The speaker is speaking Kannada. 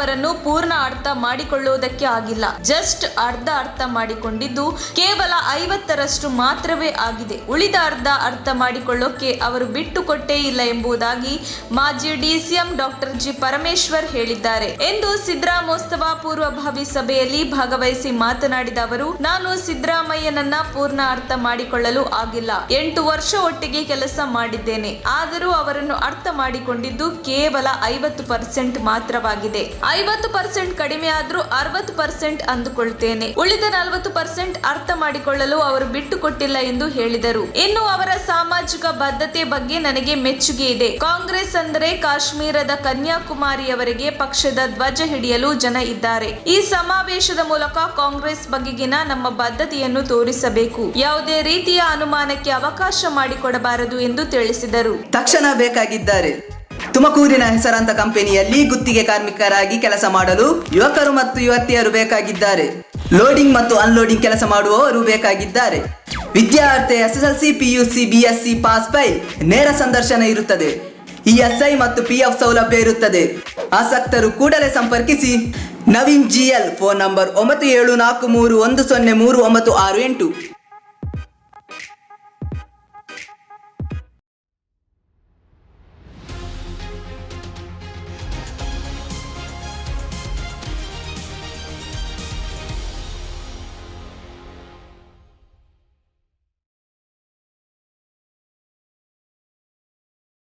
ಅವರನ್ನು ಪೂರ್ಣ ಅರ್ಥ ಮಾಡಿಕೊಳ್ಳುವುದಕ್ಕೆ ಆಗಿಲ್ಲ. ಜಸ್ಟ್ ಅರ್ಧ ಮಾಡಿಕೊಂಡಿದ್ದು ಕೇವಲ 50ರಷ್ಟು ಮಾತ್ರವೇ ಆಗಿದೆ. ಉಳಿದ ಅರ್ಥ ಮಾಡಿಕೊಳ್ಳೋಕೆ ಅವರು ಬಿಟ್ಟುಕೊಟ್ಟೇ ಇಲ್ಲ ಎಂಬುದಾಗಿ ಮಾಜಿ ಡಿಸಿಎಂ ಡಾಕ್ಟರ್ ಜಿ ಪರಮೇಶ್ವರ್ ಹೇಳಿದ್ದಾರೆ ಎಂದು ಸಿದ್ದರಾಮೋತ್ಸವ ಪೂರ್ವಭಾವಿ ಸಭೆಯಲ್ಲಿ ಭಾಗವಹಿಸಿ ಮಾತನಾಡಿದ ಅವರು, ನಾನು ಸಿದ್ದರಾಮಯ್ಯನನ್ನ ಪೂರ್ಣ ಅರ್ಥ ಮಾಡಿಕೊಳ್ಳಲು ಆಗಿಲ್ಲ. 8 ವರ್ಷ ಒಟ್ಟಿಗೆ ಕೆಲಸ ಮಾಡಿದ್ದೇನೆ. ಆದರೂ ಅವರನ್ನು ಅರ್ಥ ಮಾಡಿಕೊಂಡಿದ್ದು ಕೇವಲ 50% ಮಾತ್ರವಾಗಿದೆ. 50% ಕಡಿಮೆ ಆದ್ರೂ 60% ಅಂದುಕೊಳ್ತೇನೆ. ಉಳಿದ 40% ಅರ್ಥ ಮಾಡಿಕೊಳ್ಳಲು ಅವರು ಬಿಟ್ಟುಕೊಟ್ಟಿಲ್ಲ ಎಂದು ಹೇಳಿದರು. ಇನ್ನು ಅವರ ಸಾಮಾಜಿಕ ಬದ್ಧತೆ ಬಗ್ಗೆ ನನಗೆ ಮೆಚ್ಚುಗೆ ಇದೆ. ಕಾಂಗ್ರೆಸ್ ಅಂದರೆ ಕಾಶ್ಮೀರದ ಕನ್ಯಾಕುಮಾರಿಯವರೆಗೆ ಪಕ್ಷದ ಧ್ವಜ ಹಿಡಿಯಲು ಜನ ಇದ್ದಾರೆ. ಈ ಸಮಾವೇಶದ ಮೂಲಕ ಕಾಂಗ್ರೆಸ್ ಬಗೆಗಿನ ನಮ್ಮ ಬದ್ಧತೆಯನ್ನು ತೋರಿಸಬೇಕು. ಯಾವುದೇ ರೀತಿಯ ಅನುಮಾನಕ್ಕೆ ಅವಕಾಶ ಮಾಡಿಕೊಡಬಾರದು ಎಂದು ತಿಳಿಸಿದರು. ತಕ್ಷಣ ಬೇಕಾಗಿದ್ದಾರೆ. ತುಮಕೂರಿನ ಹೆಸರಾಂತ ಕಂಪನಿಯಲ್ಲಿ ಗುತ್ತಿಗೆ ಕಾರ್ಮಿಕರಾಗಿ ಕೆಲಸ ಮಾಡಲು ಯುವಕರು ಮತ್ತು ಯುವತಿಯರು ಬೇಕಾಗಿದ್ದಾರೆ. ಲೋಡಿಂಗ್ ಮತ್ತು ಅನ್ಲೋಡಿಂಗ್ ಕೆಲಸ ಮಾಡುವವರು ಬೇಕಾಗಿದ್ದಾರೆ. ವಿದ್ಯಾರ್ಥಿ SSLC, PUC, BSc pass file. ನೇರ ಸಂದರ್ಶನ ಇರುತ್ತದೆ. ESI ಮತ್ತು PF ಸೌಲಭ್ಯ ಇರುತ್ತದೆ. ಆಸಕ್ತರು ಕೂಡಲೇ ಸಂಪರ್ಕಿಸಿ. Naveen GL, phone number 9743103968.